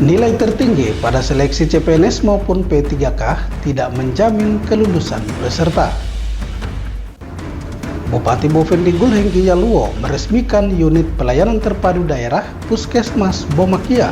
Nilai tertinggi pada seleksi CPNS maupun P3K tidak menjamin kelulusan peserta. Bupati Bovendigul Hengki Yaluo meresmikan unit pelayanan terpadu daerah Puskesmas Bomakia.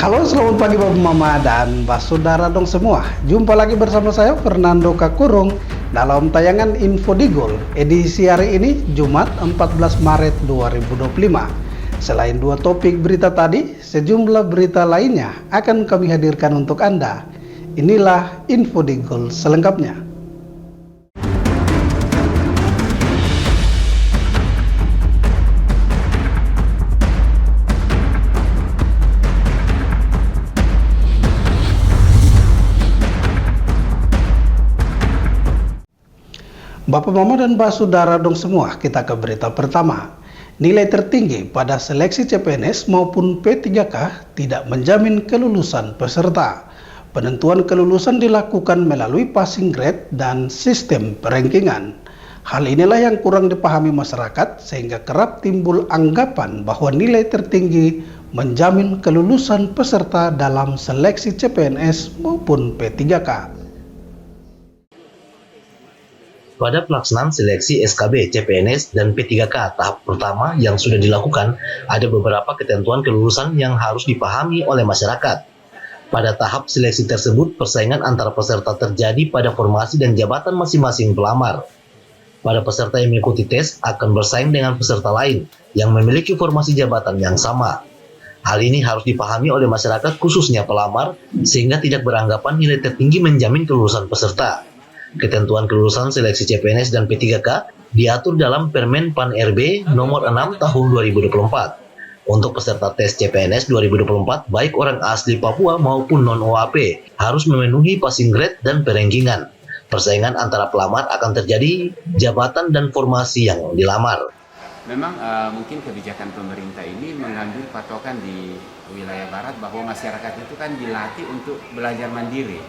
Halo, selamat pagi Bapak Mama dan Mbak Saudara dong semua. Jumpa lagi bersama saya Fernando Kakurung dalam tayangan Info Digul edisi hari ini Jumat 14 Maret 2025. Selain dua topik berita tadi, sejumlah berita lainnya akan kami hadirkan untuk Anda. Inilah Info Digul selengkapnya. Bapak Mama dan Mbak Saudara dong semua, kita ke berita pertama. Nilai tertinggi pada seleksi CPNS maupun P3K tidak menjamin kelulusan peserta. Penentuan kelulusan dilakukan melalui passing grade dan sistem perankingan. Hal inilah yang kurang dipahami masyarakat sehingga kerap timbul anggapan bahwa nilai tertinggi menjamin kelulusan peserta dalam seleksi CPNS maupun P3K. Pada pelaksanaan seleksi SKB, CPNS, dan P3K tahap pertama yang sudah dilakukan, ada beberapa ketentuan kelulusan yang harus dipahami oleh masyarakat. Pada tahap seleksi tersebut, persaingan antara peserta terjadi pada formasi dan jabatan masing-masing pelamar. Pada peserta yang mengikuti tes akan bersaing dengan peserta lain yang memiliki formasi jabatan yang sama. Hal ini harus dipahami oleh masyarakat khususnya pelamar, sehingga tidak beranggapan nilai tertinggi menjamin kelulusan peserta. Ketentuan kelulusan seleksi CPNS dan P3K diatur dalam Permen Pan RB nomor 6 tahun 2024. Untuk peserta tes CPNS 2024, baik orang asli Papua maupun non-OAP, harus memenuhi passing grade dan perankingan. Persaingan antara pelamar akan terjadi jabatan dan formasi yang dilamar. Memang mungkin kebijakan pemerintah ini mengambil patokan di wilayah barat bahwa masyarakat itu kan dilatih untuk belajar mandiri.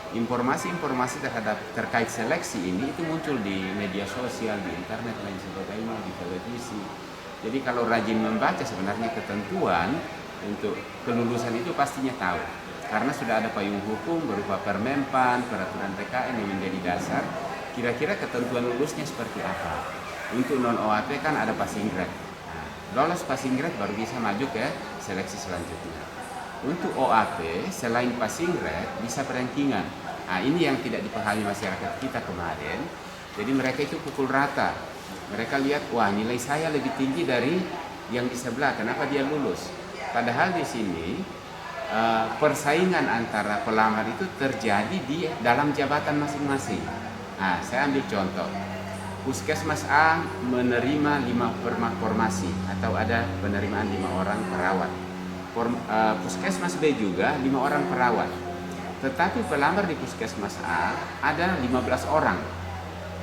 Informasi-informasi terkait seleksi ini itu muncul di media sosial, di internet dan sebagainya, di televisi. Jadi kalau rajin membaca sebenarnya ketentuan untuk kelulusan itu pastinya tahu. Karena sudah ada payung hukum berupa Permenpan, peraturan PKN yang menjadi dasar. Kira-kira ketentuan lulusnya seperti apa? Untuk non-OAP kan ada passing grade. Nah, lolos passing grade baru bisa maju ke seleksi selanjutnya. Untuk OAP, selain passing grade, bisa perankingan. Nah, ini yang tidak dipahami masyarakat kita kemarin. Jadi mereka itu pukul rata. Mereka lihat, wah nilai saya lebih tinggi dari yang di sebelah, kenapa dia lulus? Padahal di sini, persaingan antara pelamar itu terjadi di dalam jabatan masing-masing. Nah, saya ambil contoh. Puskesmas A menerima 5 formasi, atau ada penerimaan 5 orang perawat. Puskesmas B juga 5 orang perawat, tetapi pelamar di Puskesmas A ada 15 orang,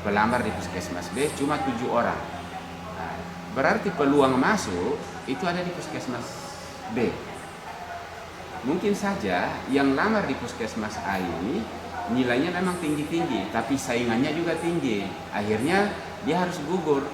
pelamar di Puskesmas B cuma 7 orang. Nah, berarti peluang masuk itu ada di Puskesmas B. Mungkin saja yang lamar di Puskesmas A ini nilainya memang tinggi-tinggi, tapi saingannya juga tinggi, akhirnya dia harus gugur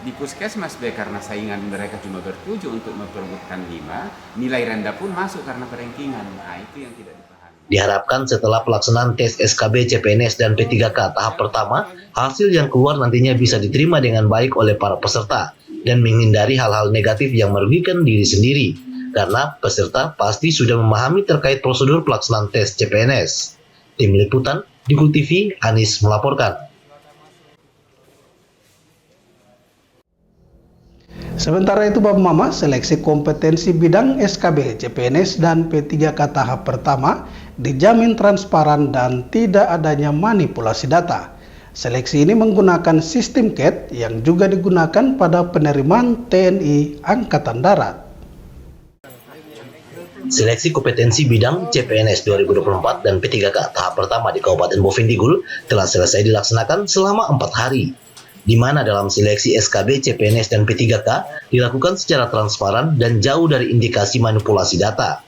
di Puskesmas B karena saingan mereka cuma ber-7 untuk memperebutkan 5, nilai rendah pun masuk karena perankingan. Nah, itu yang tidak dipahami. Diharapkan setelah pelaksanaan tes SKB, CPNS, dan P3K tahap pertama, hasil yang keluar nantinya bisa diterima dengan baik oleh para peserta dan menghindari hal-hal negatif yang merugikan diri sendiri, karena peserta pasti sudah memahami terkait prosedur pelaksanaan tes CPNS. Tim Liputan, Digul TV, Anis melaporkan. Sementara itu Bapak Mama, seleksi kompetensi bidang SKB, CPNS, dan P3K tahap pertama dijamin transparan dan tidak adanya manipulasi data. Seleksi ini menggunakan sistem CAT yang juga digunakan pada penerimaan TNI Angkatan Darat. Seleksi kompetensi bidang CPNS 2024 dan P3K tahap pertama di Kabupaten Bovendigul telah selesai dilaksanakan selama 4 hari. di mana dalam seleksi SKB, CPNS, dan P3K dilakukan secara transparan dan jauh dari indikasi manipulasi data.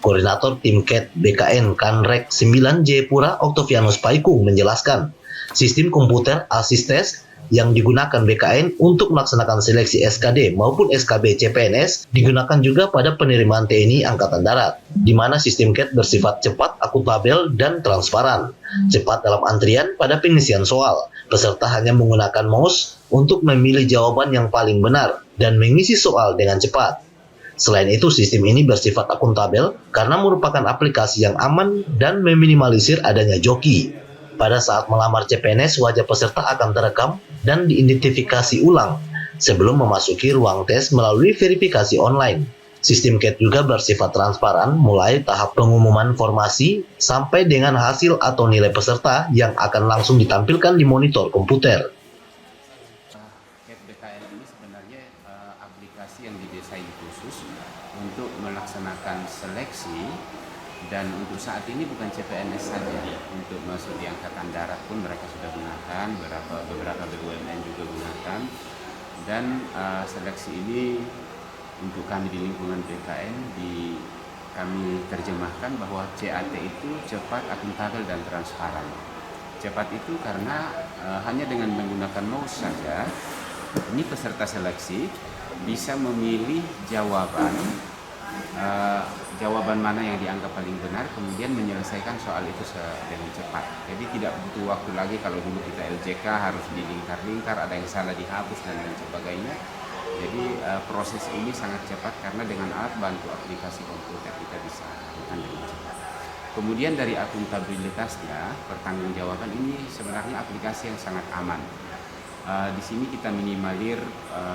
Koordinator Tim CAT BKN Kanrek 9 Jayapura Octavianus Paikung menjelaskan, sistem komputer ASIS Test yang digunakan BKN untuk melaksanakan seleksi SKD maupun SKB CPNS digunakan juga pada penerimaan TNI Angkatan Darat, di mana sistem CAT bersifat cepat, akuntabel, dan transparan. Cepat dalam antrian pada pengisian soal, peserta hanya menggunakan mouse untuk memilih jawaban yang paling benar dan mengisi soal dengan cepat. Selain itu, sistem ini bersifat akuntabel karena merupakan aplikasi yang aman dan meminimalisir adanya joki. Pada saat melamar CPNS, wajah peserta akan terekam dan diidentifikasi ulang sebelum memasuki ruang tes melalui verifikasi online. Sistem CAT juga bersifat transparan mulai tahap pengumuman formasi sampai dengan hasil atau nilai peserta yang akan langsung ditampilkan di monitor komputer. CAT BKN ini sebenarnya aplikasi yang didesain khusus untuk melaksanakan seleksi. Dan untuk saat ini bukan CPNS saja, untuk masuk di Angkatan Darat pun mereka sudah gunakan, beberapa BUMN juga gunakan. Dan seleksi ini untuk kami di lingkungan BKN kami terjemahkan bahwa CAT itu cepat, akuntabel, dan transparan. Cepat itu karena hanya dengan menggunakan mouse saja, ini peserta seleksi bisa memilih jawaban mana yang dianggap paling benar, kemudian menyelesaikan soal itu dengan cepat. Jadi tidak butuh waktu lagi kalau dulu kita LJK harus dilingkar-lingkar, ada yang salah dihapus dan lain sebagainya. Jadi proses ini sangat cepat karena dengan alat bantu aplikasi komputer kita bisa lakukan dengan cepat. Kemudian dari akuntabilitasnya, pertanggungjawaban ini sebenarnya aplikasi yang sangat aman. Di sini kita minimalir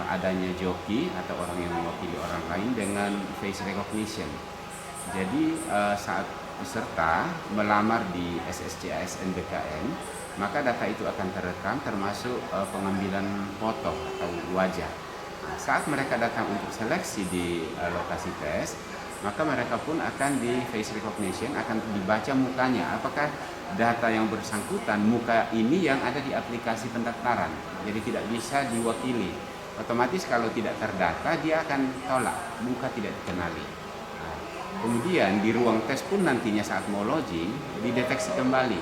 adanya joki atau orang yang mewakili orang lain dengan face recognition. Jadi saat peserta melamar di SSC-ASN BKN, maka data itu akan terekam termasuk pengambilan foto atau wajah. Saat mereka datang untuk seleksi di lokasi tes, maka mereka pun akan di face recognition, akan dibaca mukanya, apakah data yang bersangkutan muka ini yang ada di aplikasi pendaftaran, jadi tidak bisa diwakili. Otomatis kalau tidak terdata dia akan tolak, muka tidak dikenali. Kemudian di ruang tes pun nantinya saat mau login dideteksi kembali.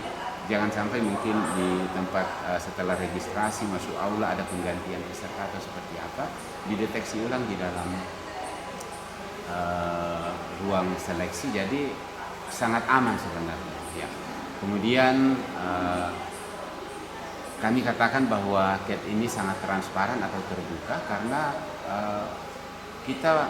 Jangan sampai mungkin di tempat setelah registrasi masuk aula ada penggantian peserta atau seperti apa, dideteksi ulang di dalam ruang seleksi. Jadi sangat aman sebenarnya. Ya. Kemudian kami katakan bahwa CAT ini sangat transparan atau terbuka karena kita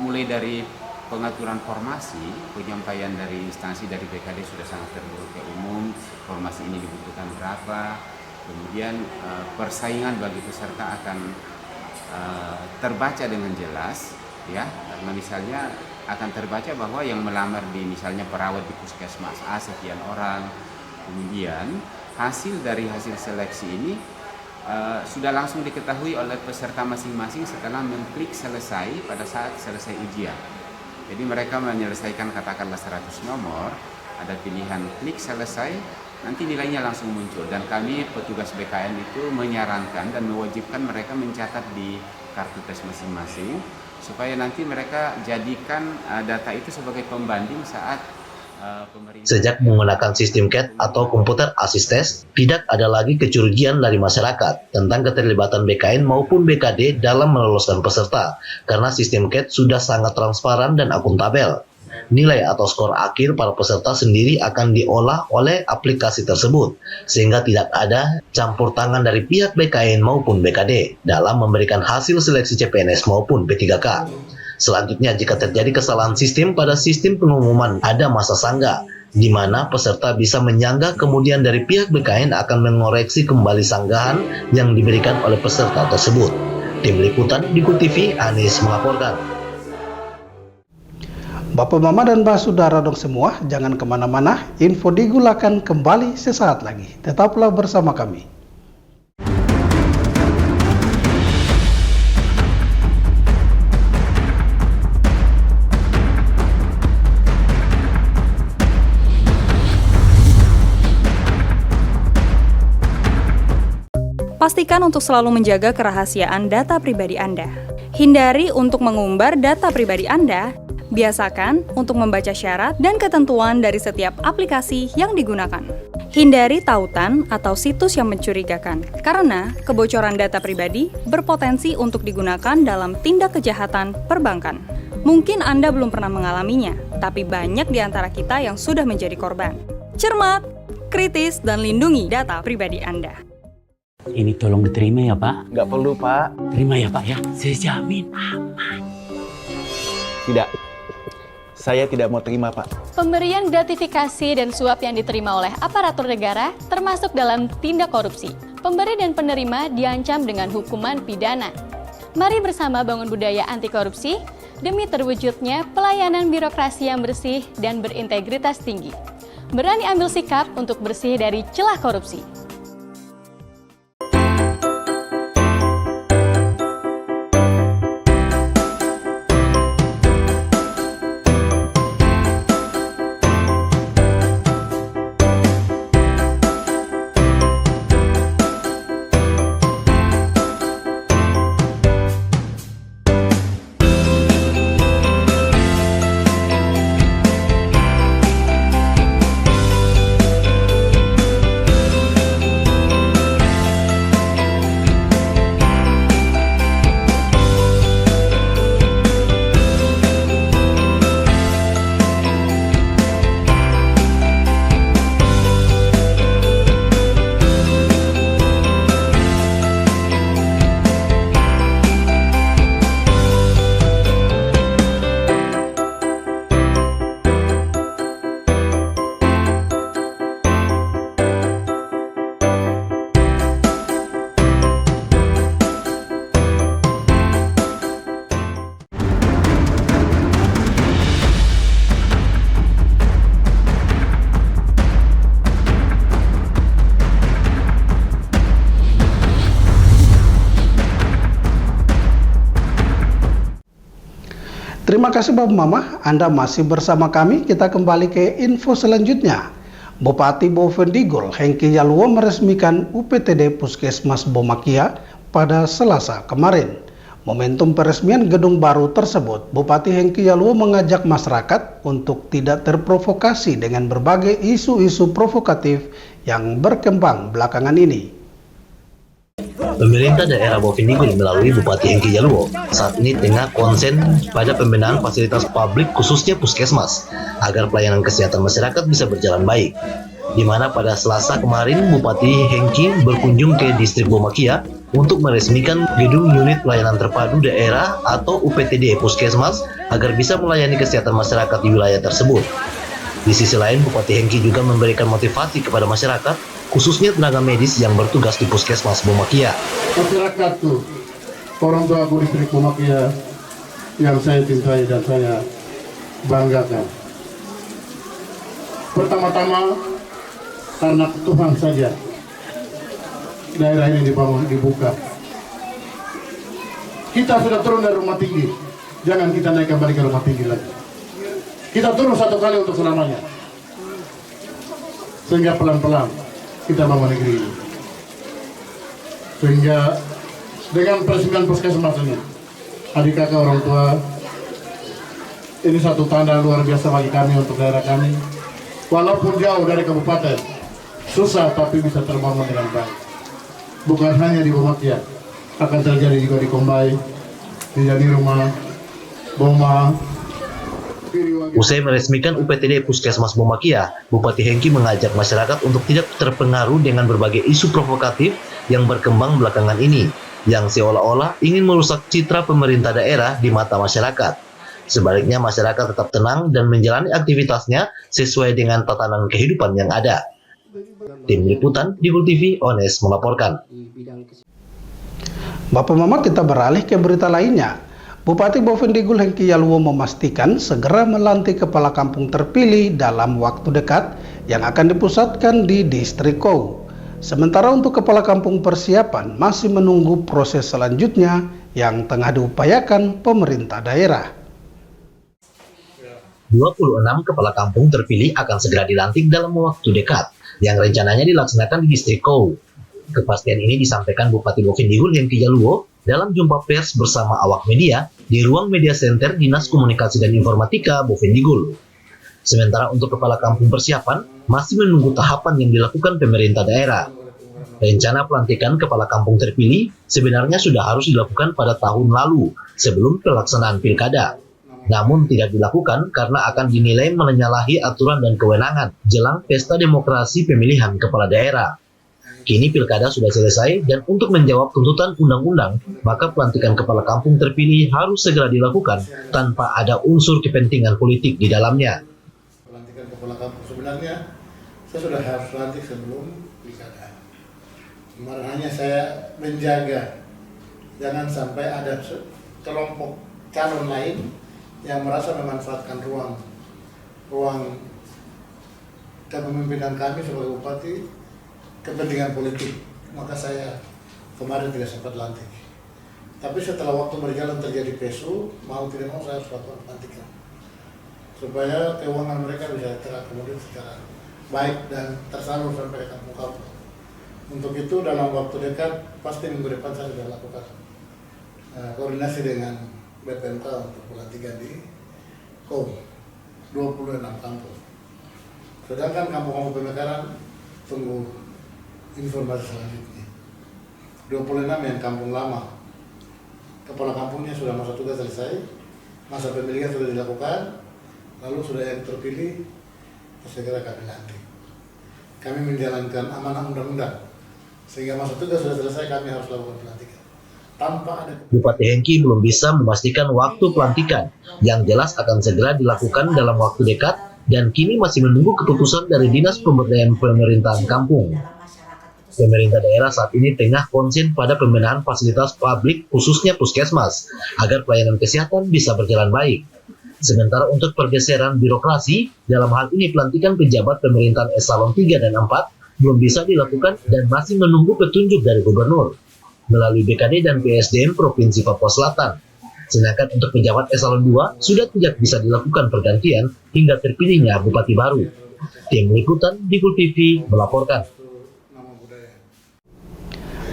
mulai dari pengaturan formasi, penyampaian dari instansi dari BKD sudah sangat terbuka ke umum, formasi ini dibutuhkan berapa, kemudian persaingan bagi peserta akan terbaca dengan jelas, ya, karena misalnya akan terbaca bahwa yang melamar di misalnya perawat di puskesmas A sekian orang, kemudian hasil dari hasil seleksi ini sudah langsung diketahui oleh peserta masing-masing setelah mengklik selesai pada saat selesai ujian. Jadi mereka menyelesaikan katakanlah 100 nomor, ada pilihan klik selesai, nanti nilainya langsung muncul. Dan kami petugas BKN itu menyarankan dan mewajibkan mereka mencatat di kartu tes masing-masing, supaya nanti mereka jadikan data itu sebagai pembanding saat pemerintah. Sejak menggunakan sistem CAT atau komputer ASIS Test, tidak ada lagi kecurigaan dari masyarakat tentang keterlibatan BKN maupun BKD dalam meloloskan peserta, karena sistem CAT sudah sangat transparan dan akuntabel. Nilai atau skor akhir para peserta sendiri akan diolah oleh aplikasi tersebut, sehingga tidak ada campur tangan dari pihak BKN maupun BKD dalam memberikan hasil seleksi CPNS maupun P3K. Selanjutnya, jika terjadi kesalahan sistem pada sistem pengumuman, ada masa sanggah, di mana peserta bisa menyanggah, kemudian dari pihak BKN akan mengoreksi kembali sanggahan yang diberikan oleh peserta tersebut. Tim Liputan Diku TV, Anis melaporkan. Bapak, Mama, dan Mbak Saudara dong semua, jangan kemana-mana, info digulakan kembali sesaat lagi. Tetaplah bersama kami. Pastikan untuk selalu menjaga kerahasiaan data pribadi Anda. Hindari untuk mengumbar data pribadi Anda. Biasakan untuk membaca syarat dan ketentuan dari setiap aplikasi yang digunakan. Hindari tautan atau situs yang mencurigakan, karena kebocoran data pribadi berpotensi untuk digunakan dalam tindak kejahatan perbankan. Mungkin Anda belum pernah mengalaminya, tapi banyak di antara kita yang sudah menjadi korban. Cermat, kritis, dan lindungi data pribadi Anda. Ini tolong diterima ya Pak. Nggak perlu Pak. Terima ya Pak ya. Saya jamin aman. Tidak. Saya tidak mau terima Pak. Pemberian gratifikasi dan suap yang diterima oleh aparatur negara termasuk dalam tindak korupsi. Pemberi dan penerima diancam dengan hukuman pidana. Mari bersama bangun budaya anti korupsi demi terwujudnya pelayanan birokrasi yang bersih dan berintegritas tinggi. Berani ambil sikap untuk bersih dari celah korupsi. Terima kasih Bapak Mama, Anda masih bersama kami. Kita kembali ke info selanjutnya. Bupati Bovendigul Hengki Yalwo meresmikan UPTD Puskesmas Bomakia pada Selasa kemarin. Momentum peresmian gedung baru tersebut, Bupati Hengki Yalwo mengajak masyarakat untuk tidak terprovokasi dengan berbagai isu-isu provokatif yang berkembang belakangan ini. Pemerintah daerah Bovendigul melalui Bupati Hengki Yalwo saat ini tengah konsen pada pembenahan fasilitas publik khususnya puskesmas agar pelayanan kesehatan masyarakat bisa berjalan baik. Di mana pada Selasa kemarin Bupati Hengki berkunjung ke distrik Bomakia untuk meresmikan gedung unit pelayanan terpadu daerah atau UPTD Puskesmas agar bisa melayani kesehatan masyarakat di wilayah tersebut. Di sisi lain, Bupati Hengki juga memberikan motivasi kepada masyarakat, khususnya tenaga medis yang bertugas di Puskesmas Bomakia. Masyarakat tuh, orang tua aku distrik Bomakia yang saya cintai dan saya banggakan. Pertama-tama, karena Tuhan saja daerah ini dibuka. Kita sudah turun dari rumah tinggi, jangan kita naik kembali ke rumah tinggi lagi. Kita turun satu kali untuk selamanya, sehingga pelan-pelan kita bangun negeri ini. Sehingga dengan peresmian puskesmas ini, adik kakak orang tua, ini satu tanda luar biasa bagi kami untuk daerah kami. Walaupun jauh dari kabupaten, susah tapi bisa terbangun dengan baik. Bukan hanya di Bomakia, akan terjadi juga di Kombay, di Jadirumah, Boma. Usai meresmikan UPTD Puskesmas Bomakia, Bupati Hengki mengajak masyarakat untuk tidak terpengaruh dengan berbagai isu provokatif yang berkembang belakangan ini, yang seolah-olah ingin merusak citra pemerintah daerah di mata masyarakat. Sebaliknya, masyarakat tetap tenang dan menjalani aktivitasnya sesuai dengan tatanan kehidupan yang ada. Tim Liputan Digul TV, Ones melaporkan. Bapak Mama, kita beralih ke berita lainnya. Bupati Bovendigul Hengki Yalwo memastikan segera melantik kepala kampung terpilih dalam waktu dekat yang akan dipusatkan di distrik Kou. Sementara untuk kepala kampung persiapan masih menunggu proses selanjutnya yang tengah diupayakan pemerintah daerah. 26 kepala kampung terpilih akan segera dilantik dalam waktu dekat, yang rencananya dilaksanakan di distrik Kou. Kepastian ini disampaikan Bupati Bovendigul Hengki Jaluo dalam jumpa pers bersama awak media di ruang media center Dinas Komunikasi dan Informatika Bovendigul. Sementara untuk kepala kampung persiapan masih menunggu tahapan yang dilakukan pemerintah daerah. Rencana pelantikan kepala kampung terpilih sebenarnya sudah harus dilakukan pada tahun lalu sebelum pelaksanaan pilkada. Namun tidak dilakukan karena akan dinilai menyalahi aturan dan kewenangan jelang pesta demokrasi pemilihan kepala daerah. Kini pilkada sudah selesai dan untuk menjawab tuntutan undang-undang, maka pelantikan kepala kampung terpilih harus segera dilakukan tanpa ada unsur kepentingan politik di dalamnya. Pelantikan kepala kampung sebenarnya saya sudah harus lantik sebelum pilkada. Kemarin hanya saya menjaga jangan sampai ada kelompok calon lain yang merasa memanfaatkan ruang kepemimpinan kami sebagai bupati kepentingan politik, maka saya kemarin tidak sempat lantik. Tapi setelah waktu berjalan terjadi PSU, mau tidak mau saya harus lakukan pelantikan supaya keuangan mereka bisa terakomodir secara baik dan tersalur sampai ke kampung-kampung. Untuk itu dalam waktu dekat, pasti minggu depan saya sudah lakukan koordinasi dengan BPMK untuk pelantikan di KOM 26 kampung. Sedangkan kampung-kampung pemekaran tunggu informasi selanjutnya. 26 yang kampung lama, kepala kampungnya sudah masa tugas selesai, masa pemilihan sudah dilakukan, lalu sudah yang terpilih, segera kami lantik. Kami menjalankan amanah undang-undang, sehingga masa tugas sudah selesai, kami harus lakukan pelantikan. Tanpa ada Bupati Hengki belum bisa memastikan waktu pelantikan, yang jelas akan segera dilakukan dalam waktu dekat, dan kini masih menunggu keputusan dari Dinas Pemberdayaan Pemerintahan Kampung. Pemerintah daerah saat ini tengah konsen pada pembenahan fasilitas publik khususnya puskesmas agar pelayanan kesehatan bisa berjalan baik. Sementara untuk pergeseran birokrasi, dalam hal ini pelantikan pejabat pemerintahan eselon 3 dan 4 belum bisa dilakukan dan masih menunggu petunjuk dari gubernur melalui BKD dan PSDM Provinsi Papua Selatan. Sedangkan untuk pejabat eselon 2 sudah tidak bisa dilakukan pergantian hingga terpilihnya bupati baru. Tim Liputan Digul TV melaporkan.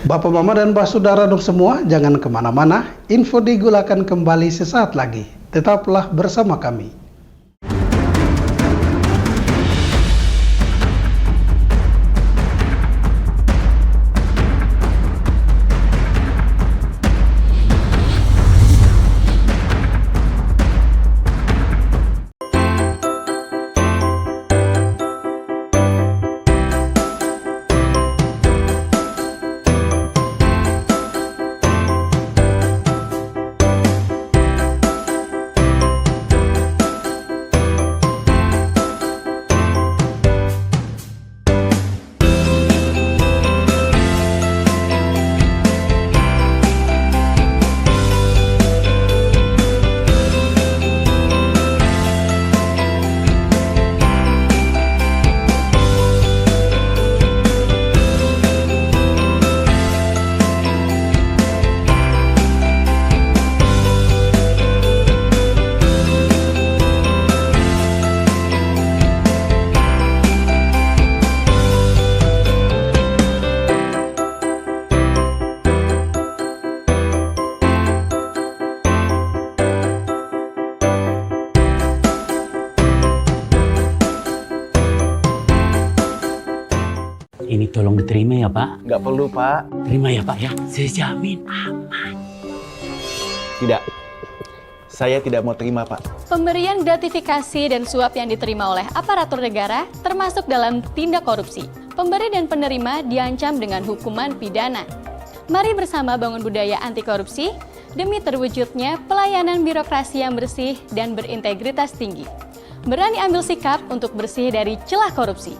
Bapak, Mama, dan Pak Saudara dong semua, jangan kemana-mana. Info Digul akan kembali sesaat lagi. Tetaplah bersama kami. Ini tolong diterima ya Pak. Nggak perlu Pak. Terima ya Pak ya. Saya jamin aman. Tidak. Saya tidak mau terima Pak. Pemberian gratifikasi dan suap yang diterima oleh aparatur negara termasuk dalam tindak korupsi. Pemberi dan penerima diancam dengan hukuman pidana. Mari bersama bangun budaya anti korupsi demi terwujudnya pelayanan birokrasi yang bersih dan berintegritas tinggi. Berani ambil sikap untuk bersih dari celah korupsi.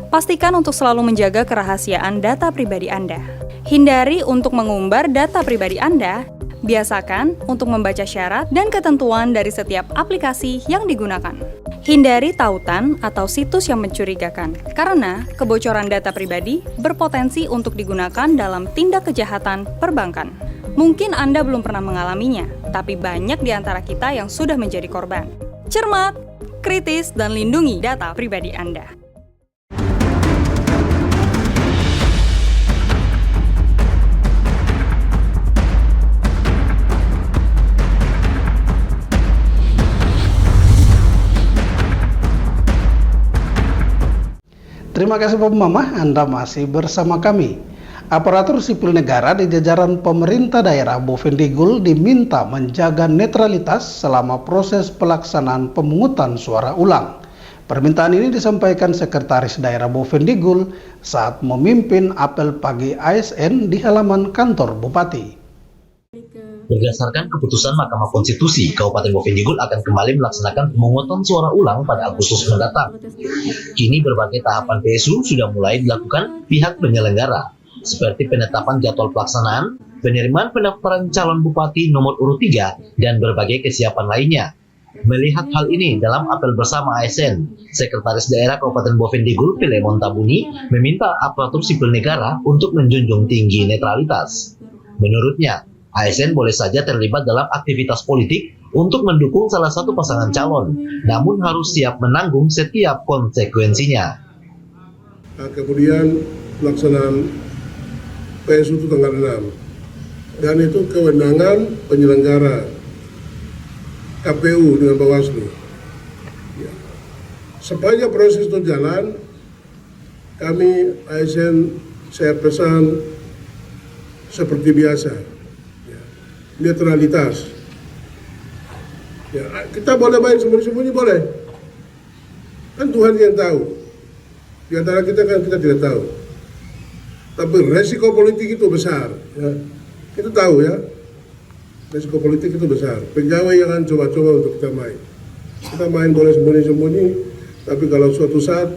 Pastikan untuk selalu menjaga kerahasiaan data pribadi Anda. Hindari untuk mengumbar data pribadi Anda. Biasakan untuk membaca syarat dan ketentuan dari setiap aplikasi yang digunakan. Hindari tautan atau situs yang mencurigakan, karena kebocoran data pribadi berpotensi untuk digunakan dalam tindak kejahatan perbankan. Mungkin Anda belum pernah mengalaminya, tapi banyak di antara kita yang sudah menjadi korban. Cermat, kritis, dan lindungi data pribadi Anda. Terima kasih Bapak Mama, Anda masih bersama kami. Aparatur sipil negara di jajaran pemerintah daerah Bovendigul diminta menjaga netralitas selama proses pelaksanaan pemungutan suara ulang. Permintaan ini disampaikan Sekretaris Daerah Bovendigul saat memimpin apel pagi ASN di halaman kantor Bupati. Berdasarkan keputusan Mahkamah Konstitusi, Kabupaten Bovendigul akan kembali melaksanakan pemungutan suara ulang pada Agustus mendatang. Kini berbagai tahapan PSU sudah mulai dilakukan pihak penyelenggara, seperti penetapan jadwal pelaksanaan, penerimaan pendaftaran calon bupati nomor urut 3, dan berbagai kesiapan lainnya. Melihat hal ini dalam apel bersama ASN, Sekretaris Daerah Kabupaten Bovendigul Filemon Tabuni meminta aparatur sipil negara untuk menjunjung tinggi netralitas. Menurutnya, ASN boleh saja terlibat dalam aktivitas politik untuk mendukung salah satu pasangan calon, namun harus siap menanggung setiap konsekuensinya. Kemudian pelaksanaan PSU itu tanggal 6, dan itu kewenangan penyelenggara KPU dengan Bawaslu. Ya. Sepanjang proses itu jalan, kami ASN saya pesan seperti biasa, ya, netralitas. Ya, kita boleh main sembunyi-sembunyi boleh, kan Tuhan yang tahu. Di antara kita kan kita tidak tahu. Tapi resiko politik itu besar, ya. Kita tahu ya. Risiko politik itu besar. Pegawai jangan coba-coba untuk kita main. Kita main boleh sembunyi-sembunyi, tapi kalau suatu saat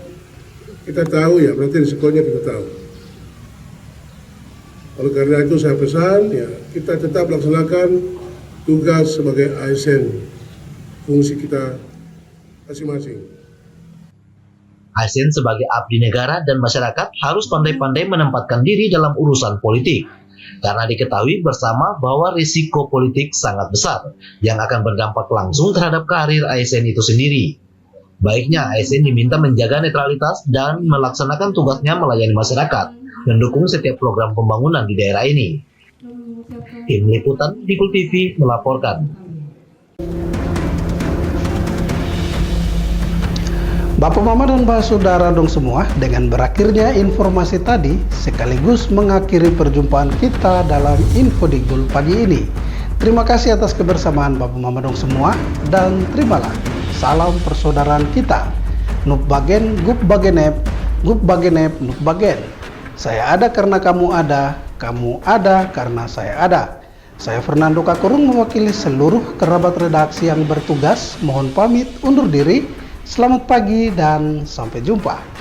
kita tahu ya, berarti risikonya kita tahu. Oleh karena itu saya pesan ya, kita tetap laksanakan tugas sebagai ASN, fungsi kita masing-masing. ASN sebagai abdi negara dan masyarakat harus pandai-pandai menempatkan diri dalam urusan politik. Karena diketahui bersama bahwa risiko politik sangat besar yang akan berdampak langsung terhadap karir ASN itu sendiri. Baiknya ASN diminta menjaga netralitas dan melaksanakan tugasnya melayani masyarakat, mendukung setiap program pembangunan di daerah ini. Tim Liputan Digul TV melaporkan. Bapak Mama dan Pak Saudara dong semua, dengan berakhirnya informasi tadi sekaligus mengakhiri perjumpaan kita dalam Info Digul pagi ini. Terima kasih atas kebersamaan Bapak Mama dong semua, dan terimalah salam persaudaraan kita. Nup bagen, gup bagenep, nup bagen. Saya ada karena kamu ada karena saya ada. Saya Fernando Kakurung mewakili seluruh kerabat redaksi yang bertugas, mohon pamit undur diri. Selamat pagi dan sampai jumpa.